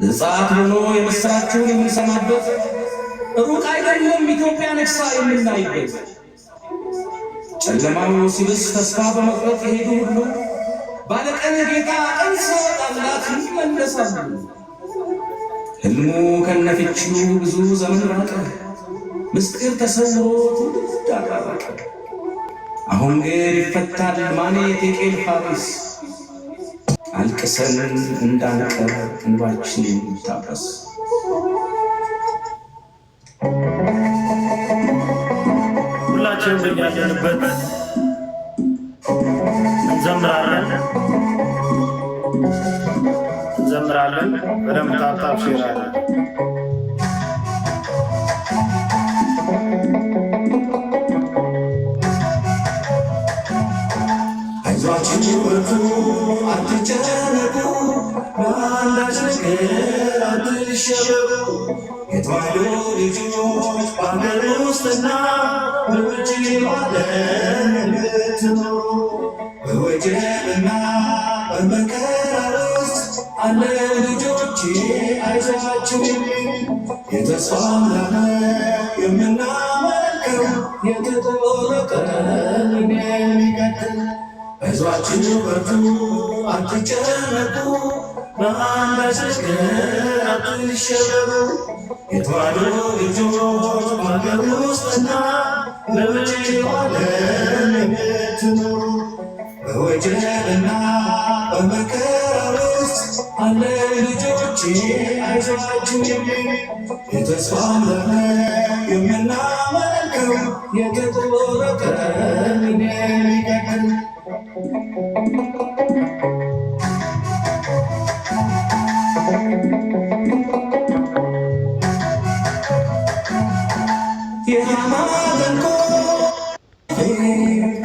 እሳት ሆኖ የምሥራችሁን የምንሰማበት ሩቅ አይደለም ኢትዮጵያ ነግሣ የምናይበት። ጨለማው ሲብስ ተስፋ በመቁረጥ የሄዱ ሁሉ ባለቀን ጌታ ቀን ሲያወጣላት ይመለሳሉ። ሕልሙ ከነፍቺው ብዙ ዘመን ራቀ፣ ምስጢር ተሰውሮ ትውልድ አራራቀ። አሁን ግን ይፈታል ማኔት ቴቄል ፋሪስ፣ አልቅሰን እንዳንቀር እንባችን ይታበስ። ሁላችንም በያለንበት እንዘምራለን። በደምብ ታብታብ ሼራለን። አይዟችሁ በርቱ አትጨነቁ፣ በአንዳች ነገር አትሸበሩ። የተዋሕዶ ልጆች በአገር ውስጥና በውጭ ዓለም የምትኖሩ በወጀብና በመከራ ውስጥ አለ ልጆቼ አይዟችሁ የሚል የተስፋ አምላክ የምናመልከው የተቆረጠልን የሚቀጥል። አይዟችሁ በርቱ አትጨነቁ፣ በአንዳች ነገር አትሸበሩ። የተዋሕዶ ልጆች በአገር ውስጥና በውጭ ዓለም የምትኖሩ በወጀብና በመከራ ውስጥ አለ ልጆቼ አይዟችሁ የሚል የተስፋ አምላክ የምናመልከው የተቆረጠልን የሚቀጥል። የሃማተንኮ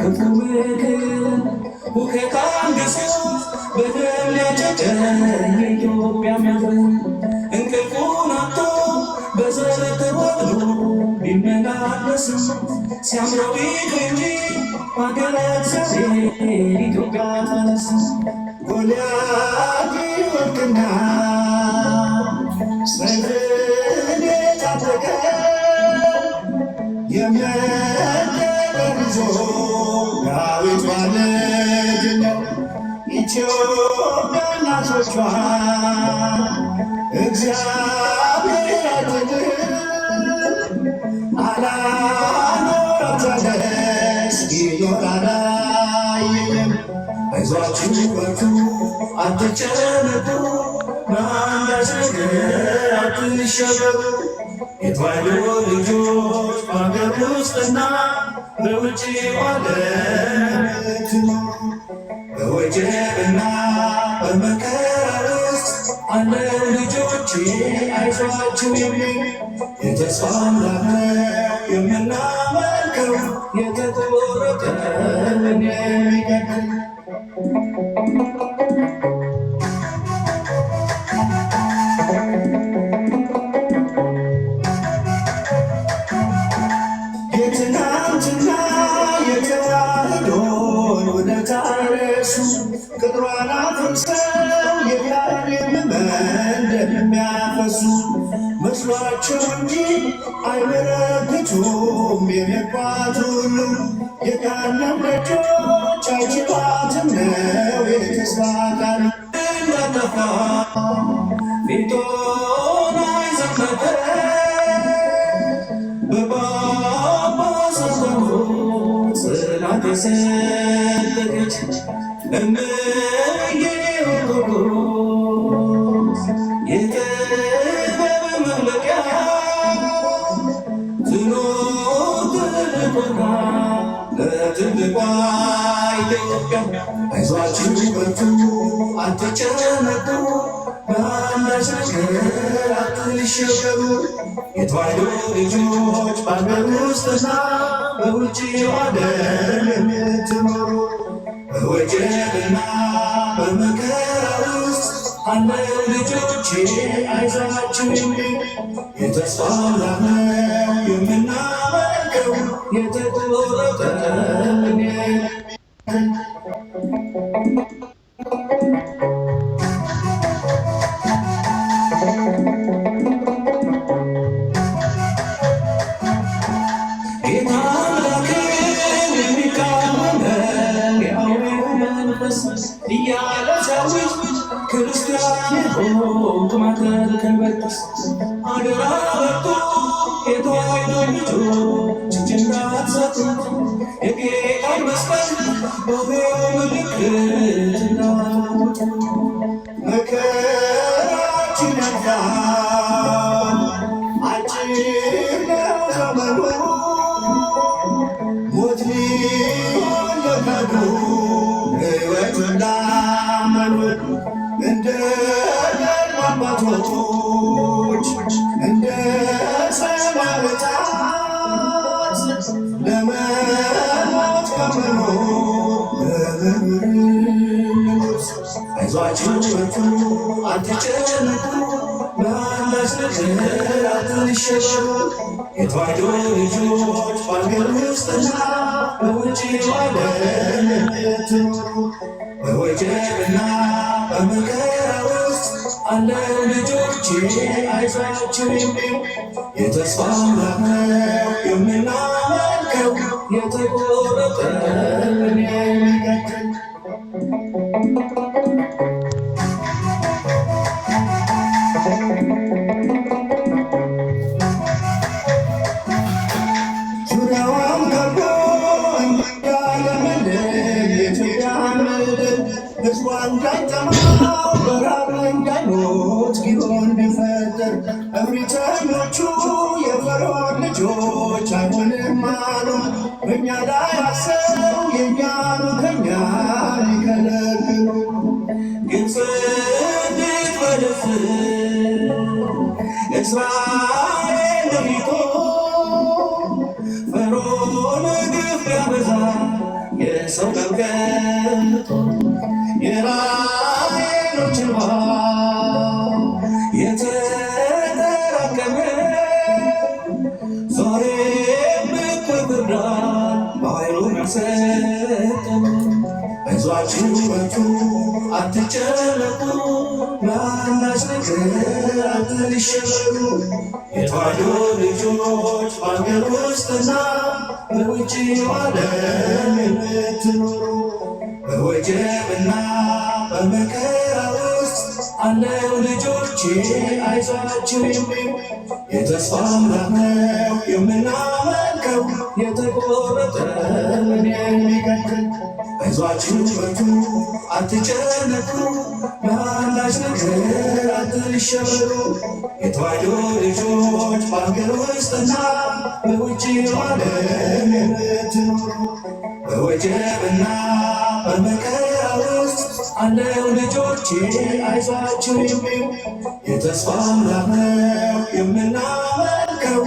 ክፉ ምክር ሁከት አንግሶ በደም ሊያጨቀን የኢትዮጵያ ምድር እንቅልፉን አጥቶ በዘር ተወጥሮ ቢመላለስም ሲያምረው ይህ እንጂ ሀገረ እግዚአብሔር ኢትዮጵያ ተነሳ። ጎልያድ ይወድቅና ሰይፍን የታጠቀ የሚያደርዞ ዳዊት ባለድነው ኢትዮጵያ እናቶቿ እግዚአብሔር አይጥልም አላኖራታለስ ይኖራል አይልም። አይዟችሁ በርቱ አትጨነቁ፣ በአንዳች ነገር አትሸበሩ። የተዋሕዶ ልጆች በአገር ውስጥና በውጭ ዓለም የምትኖሩ በወጀብና በመከራ ውስጥ አለ ልጆቼ አይዟችሁ የሚል የተስፋ አምላክ የምናመልከው የተቆረጠልን የሚቀጥል። የትናንትና የተዋሕዶን ውለታ ረሱ፣ ቅጥሯን አፍርሰው የኢየሩሳሌም መንደር የሚያፈሱ መስሏቸው እንጂ አይበረክቱም የመግባት ሁሉ። የገሃነም ደጆች አይችሏትም ነው የተስፋ ቃሉ። እንዳጠፋ ፊቶን አይዘመተ በጳጳሳት ጽናት የሰጠች እምዬ ኦርቶዶክስ የጥበብ መፍለቂያ ትኑር ትልቁና ለትልቋ ኢትዮጵያ። አይዟችሁ በርቱ አትጨነቁ፣ በአንዳች ነገር አትሸበሩ። የተዋሕዶ ልጆች በአገር ውስጥና በውጭ ዓለም የምትኖሩ በወጀብና በመከራ ውስጥ አለ ልጆቼ አይዟችሁ የሚል የተስፋ አምላክ የምናመልከው የተቆረጠልን የሚቀጥል። ሳላውጅ ክርስቲያን የሆንኩ ማተብ ከንበጥስ አደራ በርቱ የተዋሕዶ ልጆች እጅ እንዳትሰጡ የጌታን መስቀል በሆነው ምልክት እንዳትወጡ። መከራችን ያልፋል አጭር ነው ዘመኑ ሞት ሊሆን ለካዱ ሕይወት ላመኑ እንደ ቀድሞ አባቶች እንደ ሰማዕታት ለመሞት ከመኖር አይዟችሁ በርቱ አትጨነቁ በአንዳች ነገር አትሸበሩ የተዋሕዶ ልጆች በአገር ውስጥና በውጭ ዓለም የምትኖሩ በወጀብና በመከራ ውስጥ አለን ልጆቼ አይዟችሁ የሚሉ የተስፋ አምላክ ነው የምናመልከው የተቆረጠን የሚቀጥል ዙሪያዋን ከቦ እንዳለምልም የኢትዮጵያን ምድር ሕዝቧ እንዳይጠማው በራብ እንዳይሞት ጊዮን ቢፈጠር እብሪተኞቹ የፈርዖን ልጆች አይሆንም አሉ በእኛ ላይ አሰው የእኛኑ ከኛ ሊከለክሉ ግብፅ እንድትበደፍር እስራኤል ለይቶ ፈርዖን ግፍ ቢያበዛ የሰው ገብገቶ የራሔሎች እንባ የተጠራቀመ ዛሬም እኮ ይበርዳል በኃይሉን ያልሰጠመ አይዟችሁ በርቱ አትጨነቁ በአንዳች ነገር አትሸበሩ የተዋሕዶ ልጆች በአገር ውስጥና በውጭ ዓለም የምትኖሩ በወጀብና በመከራ ውስጥ አለው ልጆቼ አይዟችሁ የሚሉ የተስፋ አምላክ ነው የምናመልከው የተቆረጠን የሚቀጥል አይዟችሁ በርቱ አትጨነቁ በአንዳች ነገር አትሸበሩ የተዋሕዶ ልጆች በአገር ውስጥና በውጭ ዓለም የምትኖሩ በወጀብና በመከራ ውስጥ አለው ልጆቼ አይዟችሁ የሚሉ የተስፋ አምላክ ነው የምናመልከው